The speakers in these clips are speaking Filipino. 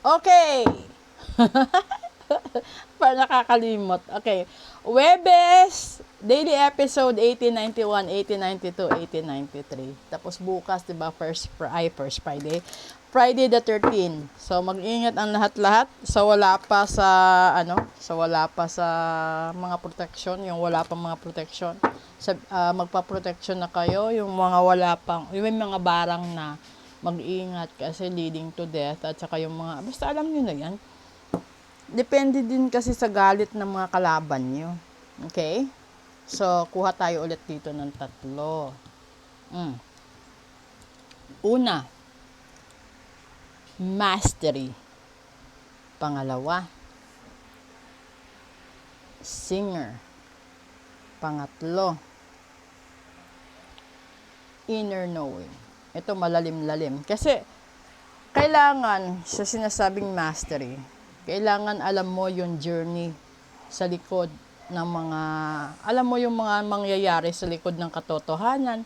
Okay. Para nakakalimot. Okay. Webes, daily episode 1891, 1892, 1893. Tapos bukas, 'di ba, first Friday. Friday the 13th. So mag-ingat ang lahat-lahat. So wala pa sa mga protection, yung wala pang mga protection. Magpa-protection na kayo, yung mga wala pang, yung mga barang na mag-ingat kasi leading to death, at saka yung mga, basta alam niyo na yan. Depende din kasi sa galit ng mga kalaban nyo. Okay? So, kuha tayo ulit dito ng 3. Una, mastery. Pangalawa, singer. Pangatlo, inner knowing. Ito malalim-lalim. Kasi, kailangan sa sinasabing mastery, kailangan alam mo yung journey sa likod ng mga, alam mo yung mga mangyayari sa likod ng katotohanan,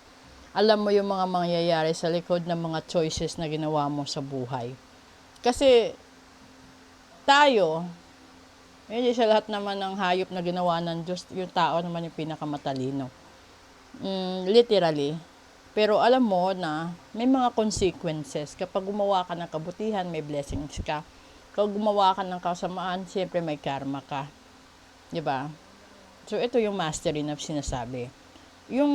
alam mo yung mga mangyayari sa likod ng mga choices na ginawa mo sa buhay. Kasi tayo, hindi sa lahat naman ng hayop na ginawa ng Diyos, yung tao naman yung pinakamatalino. Literally. Pero alam mo na may mga consequences. Kapag gumawa ka ng kabutihan, may blessings ka. Kapag gumawa ka ng kasamaan, siyempre may karma ka. Diba? So, ito yung mastery na sinasabi. Yung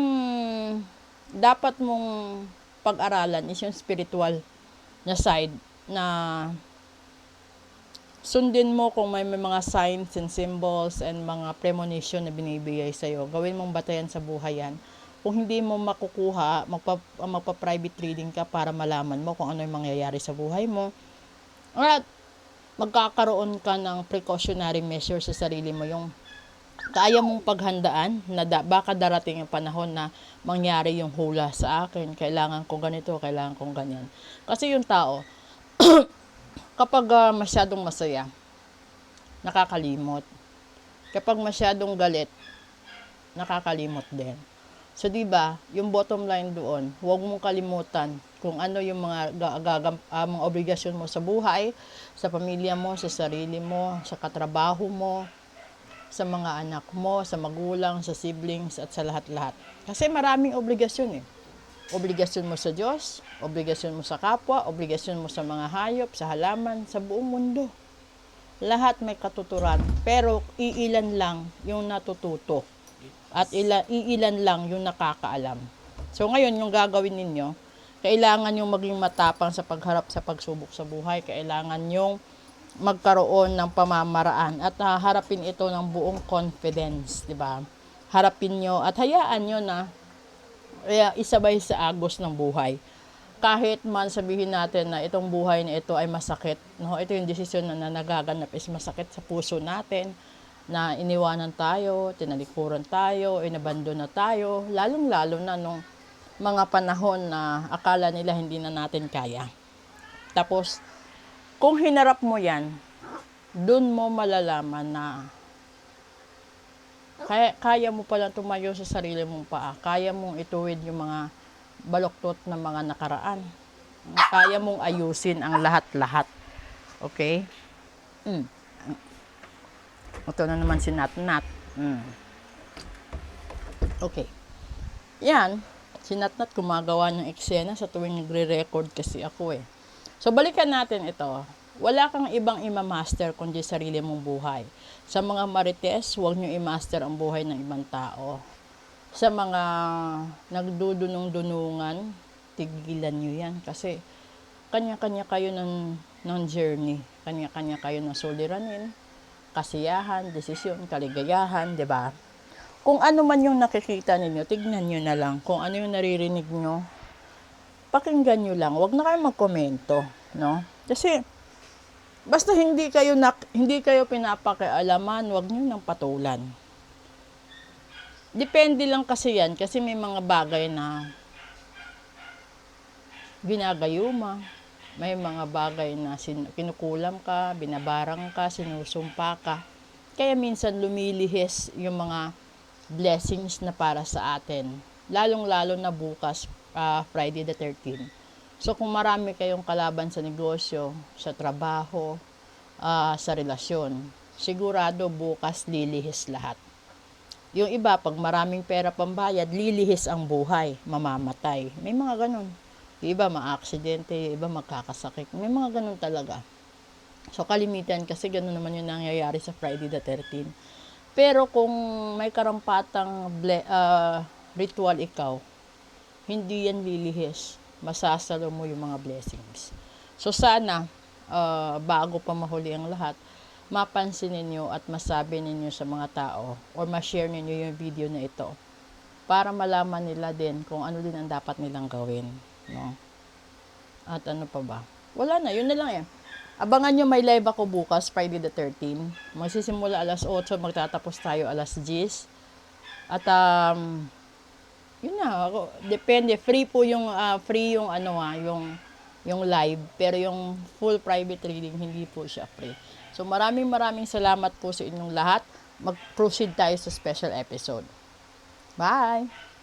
dapat mong pag-aralan is yung spiritual na side na sundin mo kung may mga signs and symbols and mga premonition na binibigay sa'yo. Gawin mong batayan sa buhay yan. Kung hindi mo makukuha, magpa-private reading ka para malaman mo kung ano yung mangyayari sa buhay mo. At magkakaroon ka ng precautionary measure sa sarili mo, yung kaya mong paghandaan na baka darating yung panahon na mangyari yung hula sa akin, kailangan ko ganito, kailangan kong ganyan. Kasi yung tao, kapag masyadong masaya, nakakalimot. Kapag masyadong galit, nakakalimot din. So, diba, yung bottom line doon, huwag mong kalimutan kung ano yung mga obligasyon mo sa buhay, sa pamilya mo, sa sarili mo, sa katrabaho mo, sa mga anak mo, sa magulang, sa siblings, at sa lahat-lahat. Kasi maraming obligasyon eh. Obligasyon mo sa Diyos, obligasyon mo sa kapwa, obligasyon mo sa mga hayop, sa halaman, sa buong mundo. Lahat may katuturan, pero iilan lang yung natututo. At iilan lang yung nakakaalam. So ngayon, yung gagawin ninyo, kailangan yung maging matapang sa pagharap sa pagsubok sa buhay. Kailangan yung magkaroon ng pamamaraan at harapin ito ng buong confidence, di ba? Harapin nyo at hayaan nyo na isabay sa agos ng buhay. Kahit man sabihin natin na itong buhay na ito ay masakit, no? Ito yung desisyon na nagaganap is masakit sa puso natin, na iniwanan tayo, tinalikuran tayo, inabandon na tayo, lalong-lalo na nung mga panahon na akala nila hindi na natin kaya. Tapos, kung hinarap mo yan, dun mo malalaman na kaya mo palang tumayo sa sarili mong paa. Kaya mong ituwid yung mga baluktot ng mga nakaraan. Kaya mong ayusin ang lahat-lahat. Okay? Ito na naman si Nat-Nat. Okay. Yan. Si Nat-Nat gumagawa ng eksena sa tuwing nagre-record kasi ako eh. So, balikan natin ito. Wala kang ibang ima-master kundi sarili mong buhay. Sa mga marites, huwag nyo i-master ang buhay ng ibang tao. Sa mga nagdudunong-dunungan, tigilan nyo yan. Kasi, kanya-kanya kayo ng journey. Kanya-kanya kayo ng suliranin, kasiyahan, desisyon, kaligayahan, di ba? Kung ano man yung nakikita ninyo, tignan nyo na lang. Kung ano yung naririnig nyo, pakinggan nyo lang. Huwag na kayo magkomento, no? Kasi, basta hindi kayo pinapakialaman, huwag nyo nang patulan. Depende lang kasi yan, kasi may mga bagay na ginagayuma. May mga bagay na kinukulam ka, binabarang ka, sinusumpa ka. Kaya minsan lumilihis yung mga blessings na para sa atin. Lalong-lalo na bukas, Friday the 13th. So kung marami kayong kalaban sa negosyo, sa trabaho, sa relasyon, sigurado bukas lilihis lahat. Yung iba, pag maraming pera pambayad, lilihis ang buhay, mamamatay. May mga ganun. Yung iba, maaksidente, yung iba, magkakasakit. May mga ganun talaga. So, kalimitan kasi ganun naman yung nangyayari sa Friday the 13th. Pero kung may karampatang ritual ikaw, hindi yan lilihis. Masasalo mo yung mga blessings. So, sana, bago pa mahuli ang lahat, mapansin ninyo at masabi ninyo sa mga tao or ma-share ninyo yung video na ito para malaman nila din kung ano din ang dapat nilang gawin, no? At ano pa ba? Wala na, yun na lang eh. Abangan nyo, may live ako bukas, Friday the 13th. Magsisimula alas 8, magtatapos tayo alas 10. At yun na, ako, depende, free po yung yung live, pero yung full private reading hindi po siya free. So maraming salamat po sa inyong lahat. Mag-proceed tayo sa special episode. Bye!